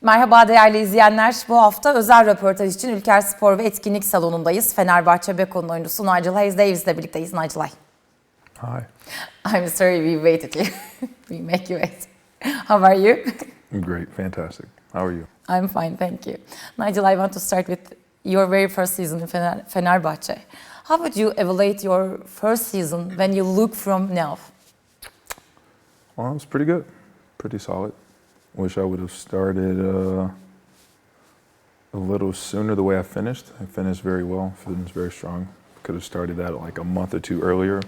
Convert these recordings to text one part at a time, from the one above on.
Merhaba değerli izleyenler. Bu hafta özel röportaj için Ülker Spor ve Etkinlik Salonu'ndayız. Fenerbahçe Beko'nun oyuncusu Nigel Hayes-Davis ile birlikteyiz. Nigel, Hi. I'm sorry we waited you. We make you wait. How are you? I'm great, fantastic. How are you? I'm fine, thank you. Nigel, I want to start with your very first season in Fenerbahçe. How would you evaluate your first season when you look from now? Well, it was pretty good, pretty solid. Wish I would have started a little sooner the way I finished. I finished very well, finished very strong. Could have started that like a month or two earlier.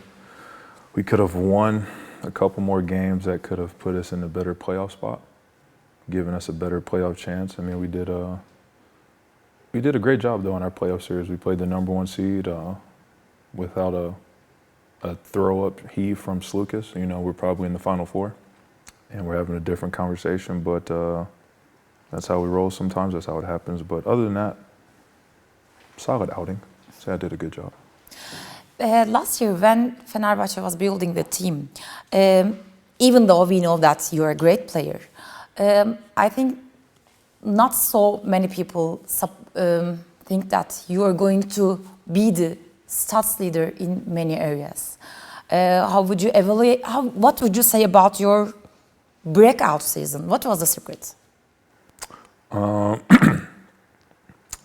We could have won a couple more games that could have put us in a better playoff spot, given us a better playoff chance. I mean, we did a great job though in our playoff series. We played the number one seed without a throw-up heave from Slukas. You know, we're probably in the Final Four, and we're having a different conversation, but that's how we roll sometimes, that's how it happens. But other than that, solid outing. So I did a good job. Last year when Fenerbahçe was building the team, even though we know that you're a great player, I think not so many people think that you are going to be the stats leader in many areas. How would you evaluate? What would you say about your breakout season? What was the secret? A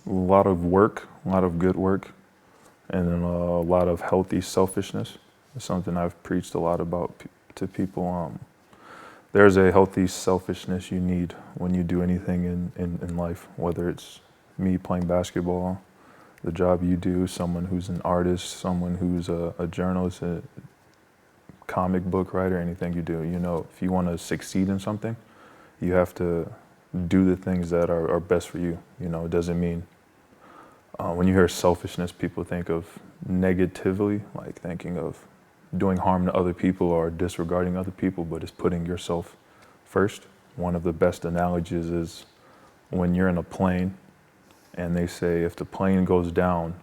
lot of work, a lot of good work, and then a lot of healthy selfishness. It's something I've preached a lot about to people. There's a healthy selfishness you need when you do anything in life, whether it's me playing basketball, the job you do, someone who's an artist, someone who's a journalist, a comic book writer, anything you do. You know, if you want to succeed in something, you have to do the things that are best for you. You know, it doesn't mean, when you hear selfishness, people think of negatively, like thinking of doing harm to other people or disregarding other people, but it's putting yourself first. One of the best analogies is when you're in a plane and they say if the plane goes down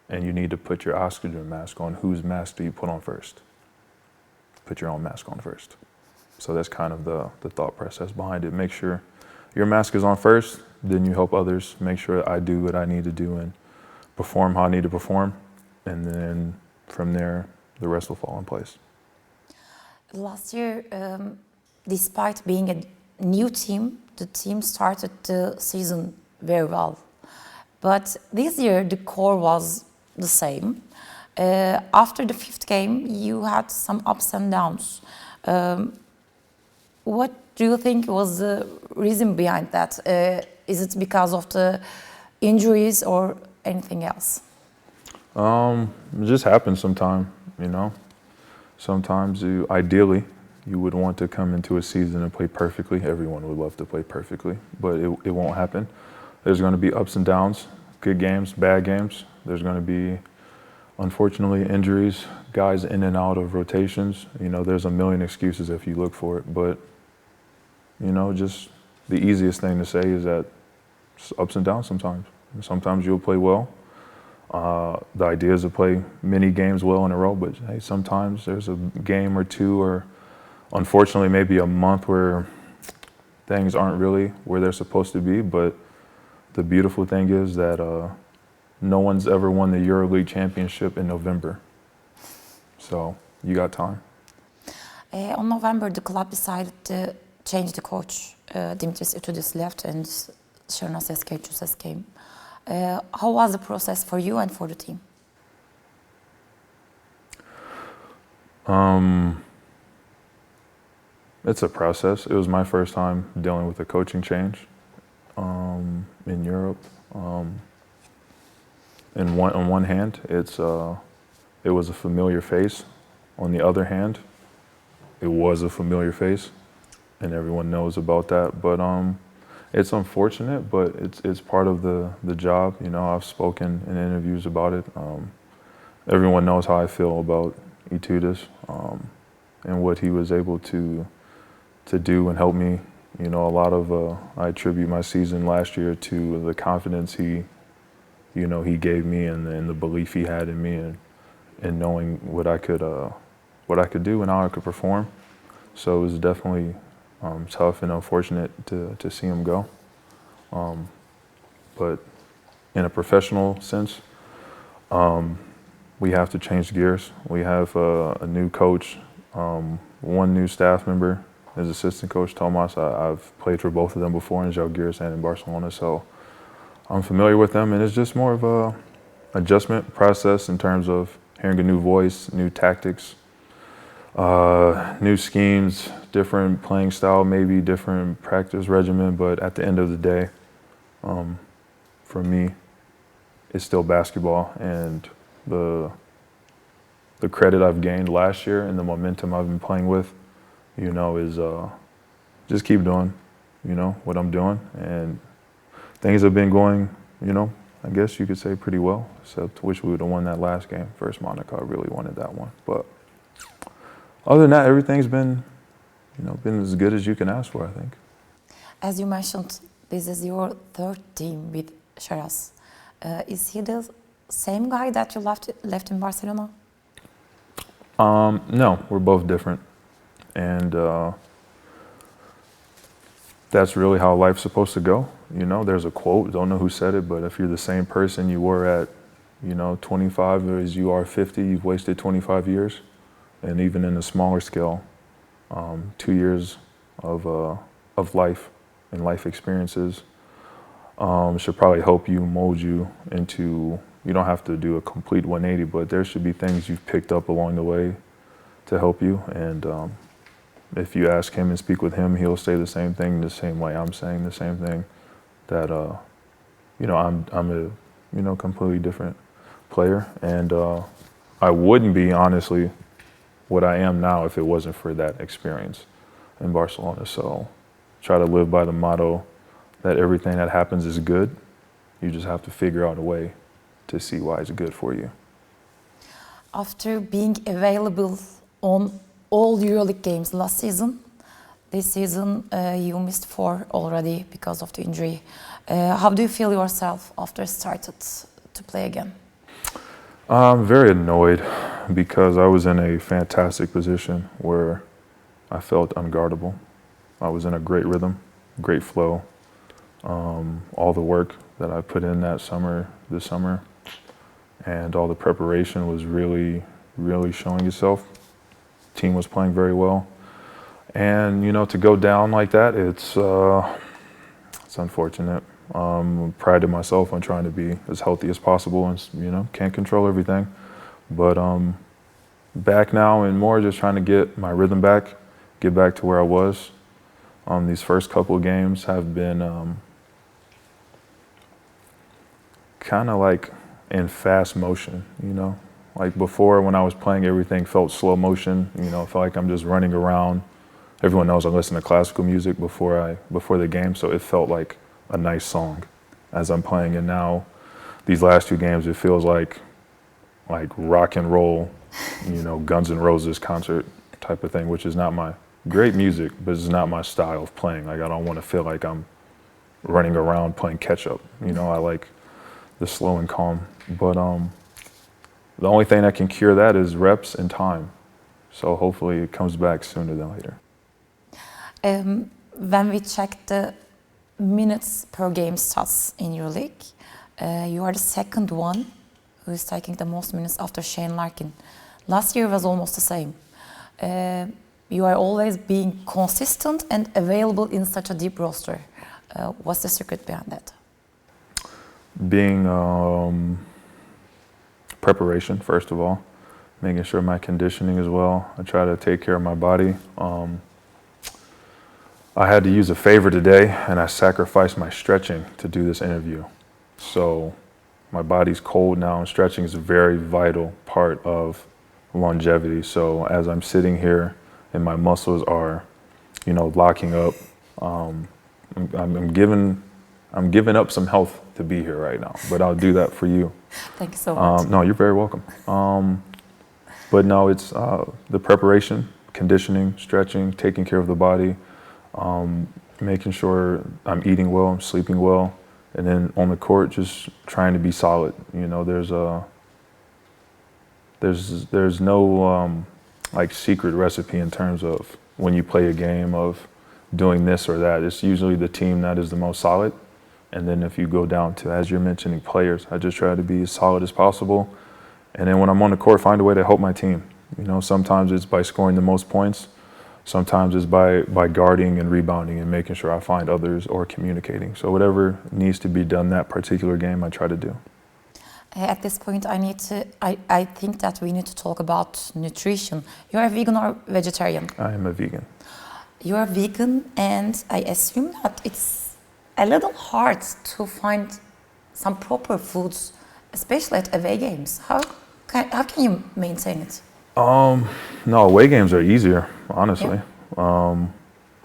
and you need to put your oxygen mask on, whose mask do you put on first? Put your own mask on first. So that's kind of the thought process behind it. Make sure your mask is on first, then you help others. Make sure I do what I need to do and perform how I need to perform. And then from there, the rest will fall in place. Last year, despite being a new team, the team started the season very well. But this year, the core was the same. After the fifth game, you had some ups and downs. What do you think was the reason behind that? Is it because of the injuries or anything else? It just happens sometimes, you know. Sometimes ideally, you would want to come into a season and play perfectly. Everyone would love to play perfectly, but it won't happen. There's going to be ups and downs, good games, bad games. There's going to be, unfortunately, injuries, guys in and out of rotations. You know, there's a million excuses if you look for it, but, you know, just the easiest thing to say is that it's ups and downs sometimes. Sometimes you'll play well. The idea is to play many games well in a row, but hey, sometimes there's a game or two or unfortunately maybe a month where things aren't really where they're supposed to be, but the beautiful thing is that no one's ever won the EuroLeague championship in November. So you got time. On November, the club decided to change the coach. Dimitris Itoudis left and Jasikevicius came. How was the process for you and for the team? It's a process. It was my first time dealing with a coaching change in Europe. On one hand, it was a familiar face. On the other hand, it was a familiar face, and everyone knows about that. But it's unfortunate, but it's part of the job. You know, I've spoken in interviews about it. Everyone knows how I feel about Itoudis and what he was able to do and help me. You know, a lot of I attribute my season last year to the confidence he gave me and the belief he had in me and knowing what I could do and how I could perform. So it was definitely tough and unfortunate to see him go. But in a professional sense, we have to change gears. We have a new coach, one new staff member, as assistant coach, Tomas. I've played for both of them before in Jasikevicius and in Barcelona, so I'm familiar with them, and it's just more of a adjustment process in terms of hearing a new voice, new tactics, new schemes, different playing style, maybe different practice regimen, but at the end of the day, for me, it's still basketball, and the credit I've gained last year and the momentum I've been playing with, is just keep doing, what I'm doing, and things have been going, I guess you could say pretty well, except wish we would have won that last game. First Monaco, I really wanted that one, but other than that, everything's been, been as good as you can ask for, I think. As you mentioned, this is your third team with Sheraz. Is he the same guy that you left in Barcelona? No, we're both different, and that's really how life's supposed to go. There's a quote, don't know who said it, but if you're the same person you were at, 25 as you are 50, you've wasted 25 years. And even in a smaller scale, 2 years of life and life experiences should probably help you, mold you into, you don't have to do a complete 180, but there should be things you've picked up along the way to help you. And if you ask him and speak with him, he'll say the same thing the same way I'm saying the same thing, that, I'm a, completely different player. And I wouldn't be, honestly, what I am now if it wasn't for that experience in Barcelona. So try to live by the motto that everything that happens is good. You just have to figure out a way to see why it's good for you. After being available on all EuroLeague games last season, this season you missed 4 already because of the injury. How do you feel yourself after started to play again? I'm very annoyed because I was in a fantastic position where I felt unguardable. I was in a great rhythm, great flow. All the work that I put in this summer, and all the preparation was really, really showing itself. Team was playing very well. And, to go down like that, it's unfortunate. Prided myself on trying to be as healthy as possible and, can't control everything. But back now and more just trying to get my rhythm back, get back to where I was. These first couple of games have been kind of like in fast motion, Like before when I was playing, everything felt slow motion, it felt like I'm just running around. Everyone knows I listen to classical music before the game, so it felt like a nice song as I'm playing. And now these last 2 games, it feels like rock and roll, Guns N' Roses concert type of thing, which is not my great music, but it's not my style of playing. Like I don't want to feel like I'm running around playing catch up. I like the slow and calm. But the only thing that can cure that is reps and time. So hopefully it comes back sooner than later. When we check the minutes per game stats in your league, you are the second one who is taking the most minutes after Shane Larkin. Last year was almost the same. You are always being consistent and available in such a deep roster. What's the secret behind that? Being preparation, first of all, making sure my conditioning is well. I try to take care of my body. I had to use a favor today, and I sacrificed my stretching to do this interview. So my body's cold now, and stretching is a very vital part of longevity. So as I'm sitting here and my muscles are, locking up, I'm giving up some health to be here right now, but I'll do that for you. Thank you so much. No, you're very welcome. But no, it's the preparation, conditioning, stretching, taking care of the body, making sure I'm eating well, I'm sleeping well, and then on the court, just trying to be solid. There's no like secret recipe in terms of when you play a game of doing this or that. It's usually the team that is the most solid And then if you go down to, as you're mentioning, players, I just try to be as solid as possible. And then when I'm on the court, find a way to help my team. You know, sometimes it's by scoring the most points. Sometimes it's by guarding and rebounding and making sure I find others or communicating. So whatever needs to be done that particular game, I try to do. At this point, I think that we need to talk about nutrition. You're a vegan or vegetarian? I am a vegan. You're a vegan, and I assume that it's a little hard to find some proper foods, especially at away games. How can you maintain it? No, away games are easier, honestly. Yeah.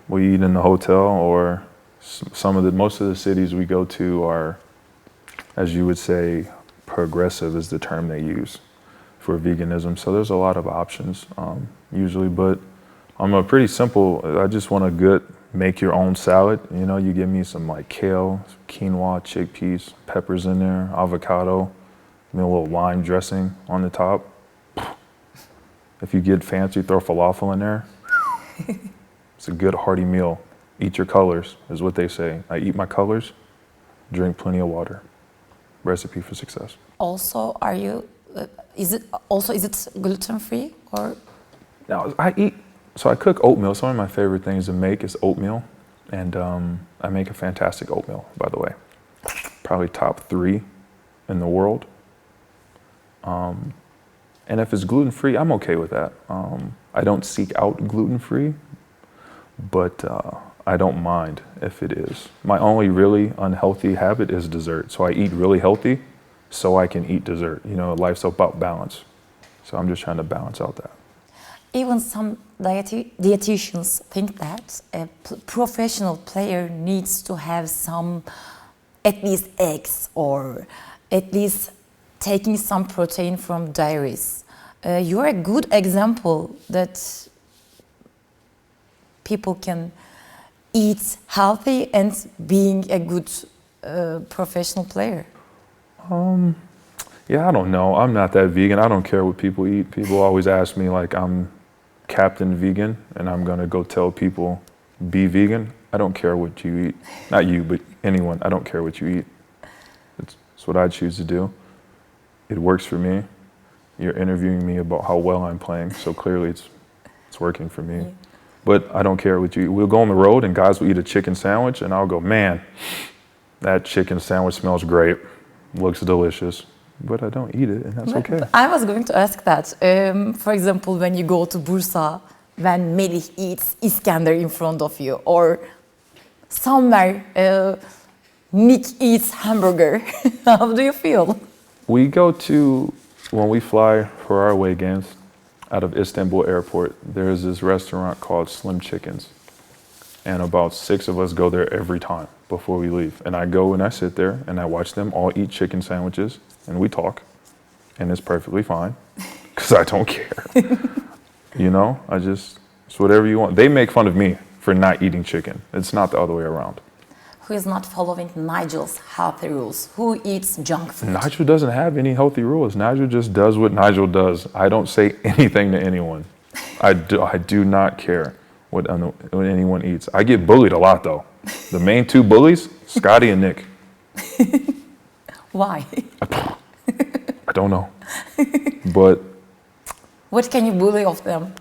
We eat in the hotel, or most of the cities we go to are, as you would say, progressive is the term they use for veganism. So there's a lot of options usually, but I'm a pretty simple. I just want a good make your own salad. You know, you give me some like kale, quinoa, chickpeas, peppers in there, avocado, a little lime dressing on the top. If you get fancy, throw falafel in there. It's a good hearty meal. Eat your colors is what they say. I eat my colors, drink plenty of water. Recipe for success. Also, is it gluten free or? No, I cook oatmeal. Some of my favorite things to make is oatmeal, and I make a fantastic oatmeal, by the way. Probably top 3 in the world. And if it's gluten free, I'm okay with that. I don't seek out gluten free, but I don't mind if it is. My only really unhealthy habit is dessert. So I eat really healthy so I can eat dessert. You know, life's about balance. So I'm just trying to balance out that. Even some dietitians think that a professional player needs to have at least eggs, or at least taking some protein from dairies. You're a good example that people can eat healthy and being a good professional player. Yeah, I don't know. I'm not that vegan. I don't care what people eat. People always ask me like I'm Captain Vegan and I'm gonna go tell people be vegan. I don't care what you eat. Not you, but anyone. I don't care what you eat. It's what I choose to do. It works for me. You're interviewing me about how well I'm playing, so clearly it's working for me. Yeah. But I don't care what you eat. We'll go on the road and guys will eat a chicken sandwich and I'll go, man, that chicken sandwich smells great, looks delicious, but I don't eat it and that's okay. I was going to ask that. For example, when you go to Bursa, when Melih eats Iskender in front of you, or somewhere Nick eats hamburger, how do you feel? When we fly for our away games out of Istanbul airport, there's this restaurant called Slim Chickens. And about 6 of us go there every time before we leave. And I go and I sit there and I watch them all eat chicken sandwiches and we talk. And it's perfectly fine because I don't care. You know, it's whatever you want. They make fun of me for not eating chicken. It's not the other way around. Who is not following Nigel's healthy rules? Who eats junk food? Nigel doesn't have any healthy rules. Nigel just does what Nigel does. I don't say anything to anyone. I do not care what anyone eats. I get bullied a lot though. The main 2 bullies, Scotty and Nick. Why? I don't know. But what can you bully of them?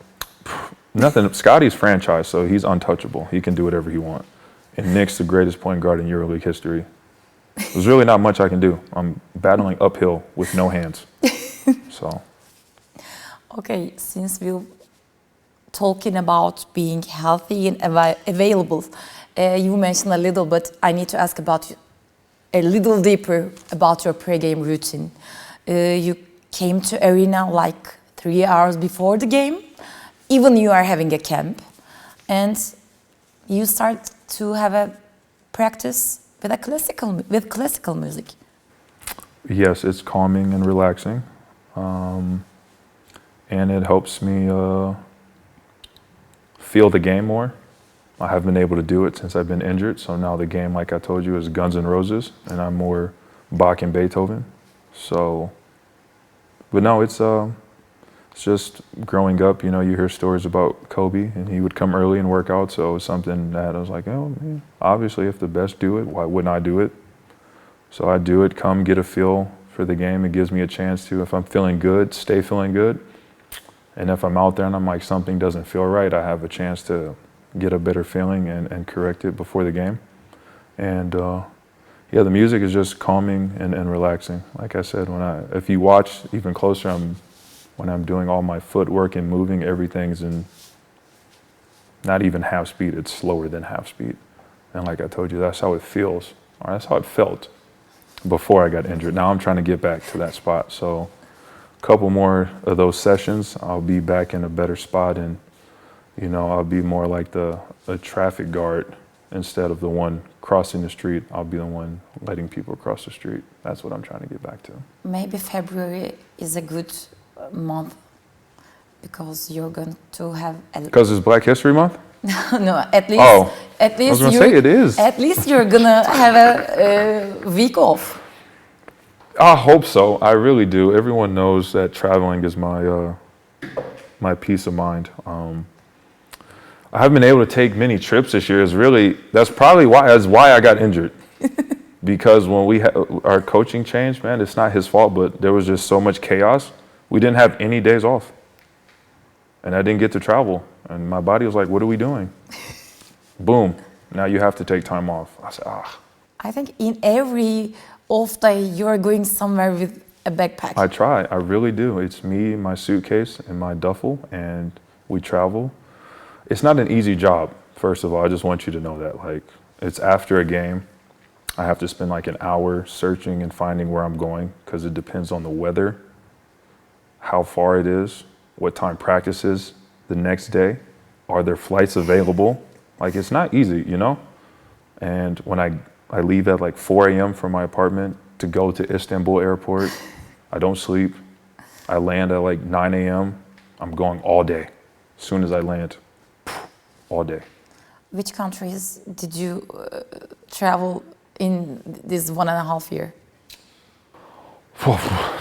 Nothing. Scotty's franchise, so he's untouchable. He can do whatever he wants. And Nick's the greatest point guard in EuroLeague history. There's really not much I can do. I'm battling uphill with no hands. So. Okay, since we're talking about being healthy and available, you mentioned a little, but I need to ask about a little deeper about your pre-game routine. You came to arena like 3 hours before the game. Even you are having a camp, and you start to have a practice with classical music. Yes, it's calming and relaxing, and it helps me feel the game more. I haven't been able to do it since I've been injured, so now the game, like I told you, is Guns N' Roses, and I'm more Bach and Beethoven. So, but no, it's just growing up, you know, you hear stories about Kobe and he would come early and work out. So it was something that I was like, oh, man, obviously if the best do it, why wouldn't I do it? So I do it, come get a feel for the game. It gives me a chance to, if I'm feeling good, stay feeling good. And if I'm out there and I'm like, something doesn't feel right, I have a chance to get a better feeling and correct it before the game. And yeah, the music is just calming and relaxing. Like I said, if you watch even closer, when I'm doing all my footwork and moving, everything's in not even half speed, it's slower than half speed. And like I told you, that's how it feels, or that's how it felt before I got injured. Now I'm trying to get back to that spot. So a couple more of those sessions, I'll be back in a better spot, and I'll be more like a traffic guard instead of the one crossing the street. I'll be the one letting people cross the street. That's what I'm trying to get back to. Maybe February is a good month because you're going to have because it's Black History Month? No, at least I was gonna say it is. At least you're gonna have a week off. I hope so. I really do. Everyone knows that traveling is my peace of mind. I haven't been able to take many trips this year. That's probably why I got injured. Because when our coaching changed, man, it's not his fault, but there was just so much chaos. We didn't have any days off. And I didn't get to travel. And my body was like, what are we doing? Boom. Now you have to take time off. I said, I think in every off day, you're going somewhere with a backpack. I try. I really do. It's me, my suitcase, and my duffel, and we travel. It's not an easy job, first of all. I just want you to know that. Like, it's after a game. I have to spend like an hour searching and finding where I'm going because it depends on the weather, how far it is, what time practice is the next day. Are there flights available? Like, it's not easy, And when I leave at like 4 a.m. from my apartment to go to Istanbul airport, I don't sleep. I land at like 9 a.m. I'm going all day. As soon as I land, all day. Which countries did you travel in this 1.5 years?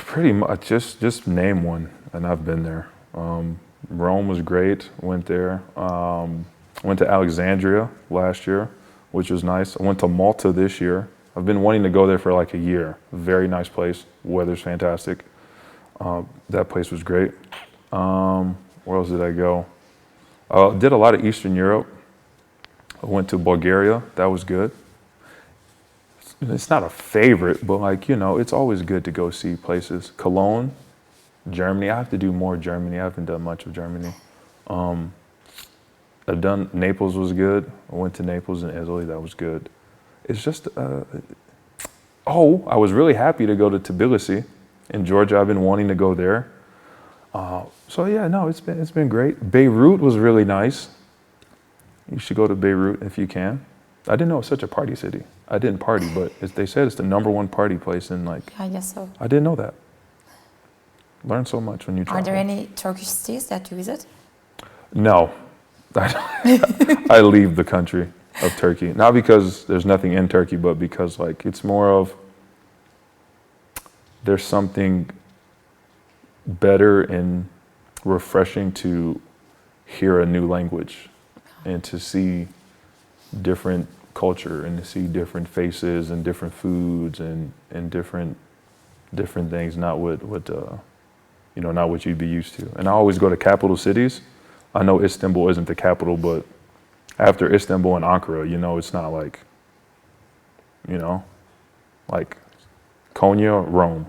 Pretty much, just name one, and I've been there. Rome was great, went there. Went to Alexandria last year, which was nice. I went to Malta this year. I've been wanting to go there for like a year. Very nice place, weather's fantastic. That place was great. Where else did I go? Did a lot of Eastern Europe. I went to Bulgaria, that was good. It's not a favorite, but like, it's always good to go see places. Cologne, Germany. I have to do more Germany. I haven't done much of Germany. I've done, Naples was good. I went to Naples in Italy, that was good. It's just, I was really happy to go to Tbilisi in Georgia. I've been wanting to go there. So yeah, no, it's been great. Beirut was really nice. You should go to Beirut if you can. I didn't know it was such a party city. I didn't party, but they said it's the #1 party place in like. I guess so. I didn't know that. Learn so much when you travel. Are there any Turkish cities that you visit? No. I leave the country of Turkey. Not because there's nothing in Turkey, but because like it's more of there's something better and refreshing to hear a new language and to see different culture and to see different faces and different foods and different things, not not what you'd be used to. And I always go to capital cities. I know Istanbul isn't the capital, but after Istanbul and Ankara, it's not like, like Konya, Rome.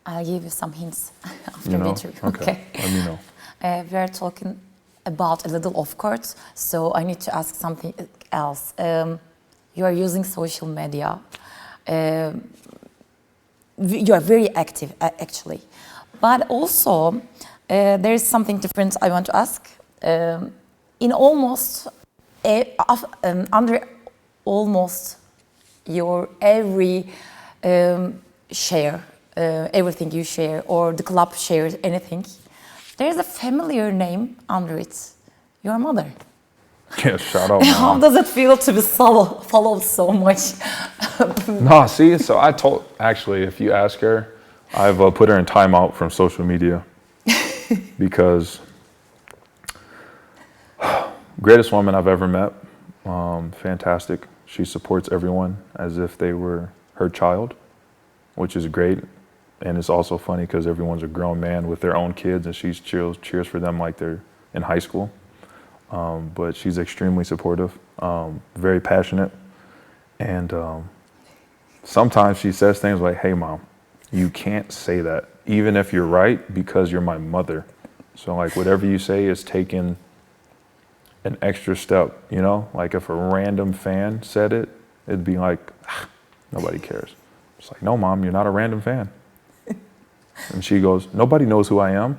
I'll give you some hints after the interview. Okay. Let me know. We are talking about a little off court, so I need to ask something else. You are using social media. You are very active, actually. But also, there is something different I want to ask. In almost, under almost your every share, everything you share, or the club shares anything, there is a familiar name under it. Your mother. Yeah, shout out. How does it feel to be followed so much? No, see, so actually, if you ask her, I've put her in timeout from social media because greatest woman I've ever met, fantastic. She supports everyone as if they were her child, which is great. And it's also funny because everyone's a grown man with their own kids, and she cheers for them like they're in high school. But she's extremely supportive, very passionate. And sometimes she says things like, "Hey, Mom, you can't say that, even if you're right, because you're my mother. So like whatever you say is taking an extra step, you know? Like if a random fan said it, it'd be like, nobody cares. It's like, no, Mom, you're not a random fan." And she goes, "Nobody knows who I am."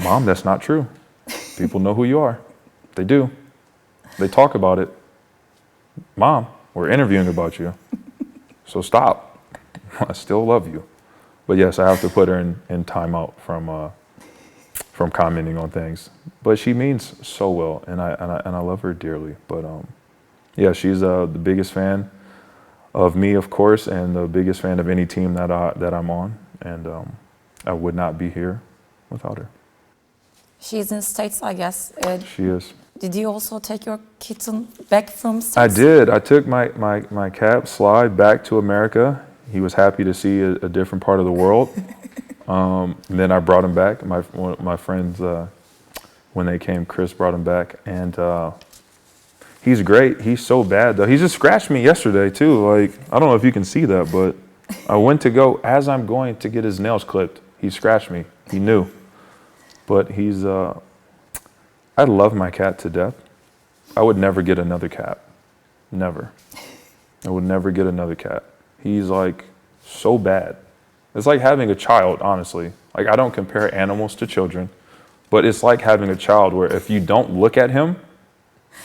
"Mom, that's not true. People know who you are. They do. They talk about it. Mom, we're interviewing about you. So stop. I still love you." But yes, I have to put her in timeout from commenting on things. But she means so well, and I love her dearly. But yeah, she's the biggest fan of me, of course, and the biggest fan of any team that I'm on. And I would not be here without her. She's in the States, I guess. She is. Did you also take your kitten back from I States? did. I took my cat, Sly, back to America. He was happy to see a different part of the world. And then I brought him back. My friends, when they came, Chris brought him back. And he's great. He's so bad, though. He just scratched me yesterday, too. Like, I don't know if you can see that, but I went to go, as I'm going to get his nails clipped, he scratched me. He knew. But he's, I love my cat to death. I would never get another cat. Never. I would never get another cat. He's like so bad. It's like having a child, honestly. Like, I don't compare animals to children, but it's like having a child where if you don't look at him,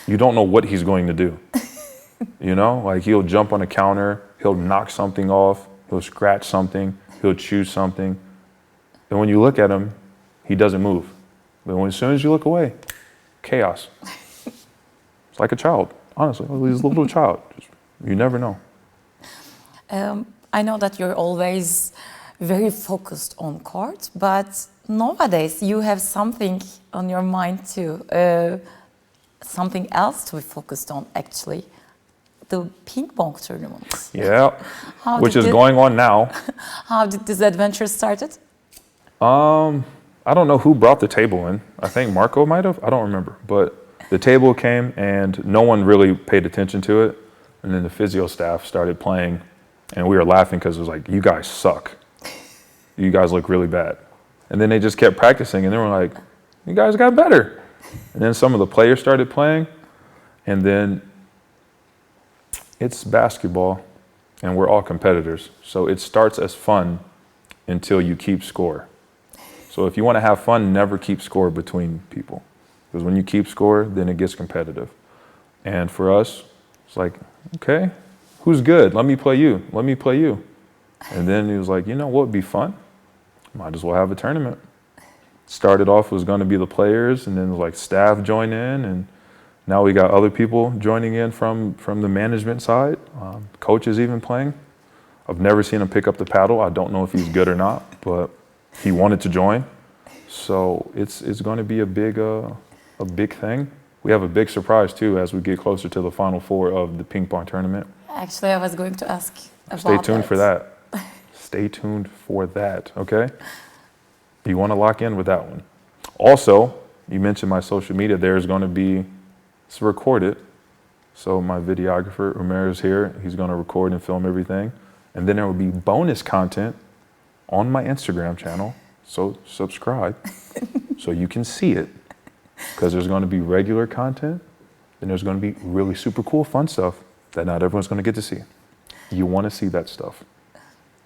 you don't know what he's going to do. You know, like he'll jump on a counter, he'll knock something off, he'll scratch something, he'll chew something. And when you look at him, he doesn't move. But as soon as you look away, chaos. It's like a child, honestly. He's a little child. You never know. I know that you're always very focused on court, but nowadays you have something on your mind too. Something else to be focused on, actually. The ping pong tournament. Yeah, which is going on now. How did this adventure started? I don't know who brought the table in. I think Marco might have. I don't remember. But the table came and no one really paid attention to it. And then the physio staff started playing and we were laughing because it was like, you guys suck. You guys look really bad. And then they just kept practicing and they were like, you guys got better. And then some of the players started playing. And then it's basketball and we're all competitors. So it starts as fun until you keep score. So if you want to have fun, never keep score between people. Because when you keep score, then it gets competitive. And for us, it's like, okay, who's good? Let me play you. Let me play you. And then he was like, you know what would be fun? Might as well have a tournament. Started off was going to be the players, and then like staff join in, and now we got other people joining in from the management side. Coaches even playing. I've never seen him pick up the paddle. I don't know if he's good or not, but he wanted to join. So it's going to be a big thing. We have a big surprise too as we get closer to the final four of the ping pong tournament. Actually, I was going to ask about Stay tuned for that. Stay tuned for that, okay? You want to lock in with that one. Also, you mentioned my social media. There's going to be, it's recorded. So my videographer, Umair, here. He's going to record and film everything. And then there will be bonus content on my Instagram channel. So subscribe so you can see it. Because there's going to be regular content. And there's going to be really super cool, fun stuff that not everyone's going to get to see. You want to see that stuff.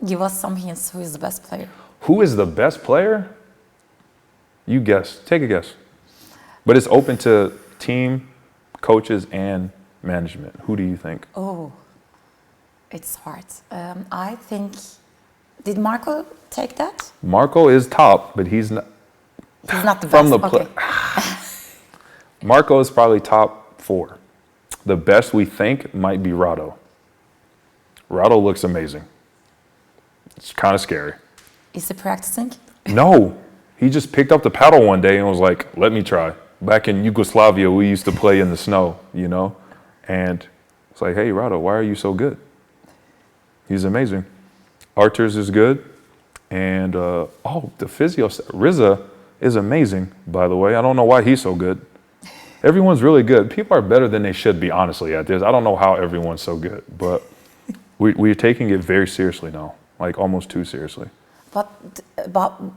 Give us some hints. Who is the best player? Who is the best player? You guess. Take a guess. But it's open to team, coaches, and management. Who do you think? Oh, it's hard. I think, did Marco take that? Marco is top, but he's not. He's not the From best. the Okay. Marco is probably top 4. The best we think might be Rado. Rado looks amazing. It's kind of scary. Is he practicing? No, he just picked up the paddle one day and was like, let me try. Back in Yugoslavia, we used to play in the snow, you know? And it's like, hey, Rado, why are you so good? He's amazing. Arturs is good. And, the physio, Riza is amazing, by the way. I don't know why he's so good. Everyone's really good. People are better than they should be, honestly, at this. I don't know how everyone's so good, but we're taking it very seriously now, like almost too seriously. But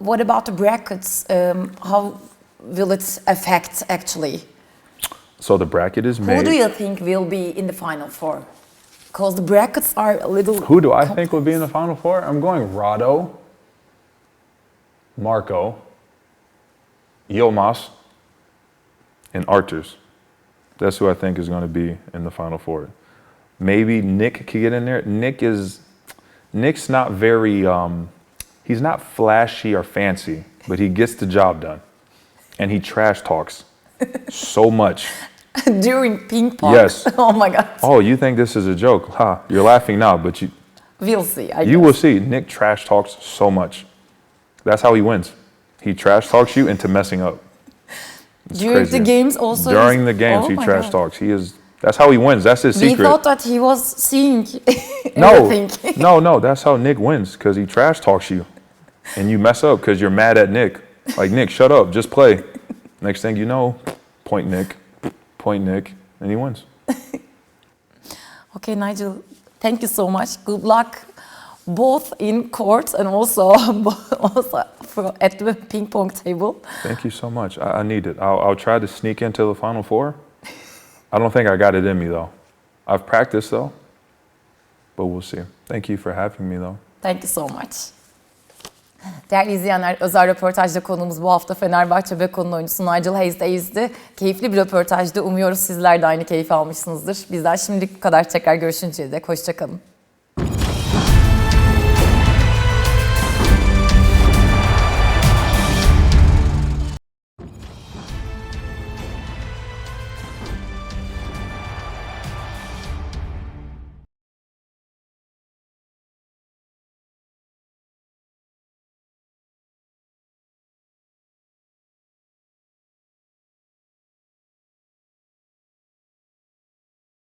what about the brackets? How will it affect, actually? So the bracket is made. Who do you think will be in the Final Four? Because the brackets are a little... Who do I think will be in the Final Four? I'm going Rado, Marco, Yilmaz, and Arturs. That's who I think is going to be in the Final Four. Maybe Nick could get in there. Nick's not very, he's not flashy or fancy, but he gets the job done. And he trash talks so much. During ping pong? Yes. Oh my God. Oh, you think this is a joke? Ha, you're laughing now, but We'll see, I guess. you will see. Nick trash talks so much. That's how he wins. He trash talks you into messing up. It's During crazy. the games also? During the games, Oh he my trash God. talks. That's how he wins. That's his We secret. thought that he was seeing No, everything. no, that's how Nick wins, because he trash talks you. And you mess up because you're mad at Nick. Like, Nick, shut up, just play. Next thing you know, point Nick, and he wins. Okay, Nigel, thank you so much. Good luck, both in court and also at the ping pong table. Thank you so much. I need it. I'll try to sneak into the Final Four. I don't think I got it in me, though. I've practiced, though. But we'll see. Thank you for having me, though. Thank you so much. Değerli izleyenler, özel röportajda konuğumuz bu hafta Fenerbahçe Beko'nun oyuncusu Nigel Hayes-Davis'ti. Keyifli bir röportajdı. Umuyoruz sizler de aynı keyif almışsınızdır. Bizden şimdilik bu kadar. Tekrar görüşünceye dek hoşça kalın.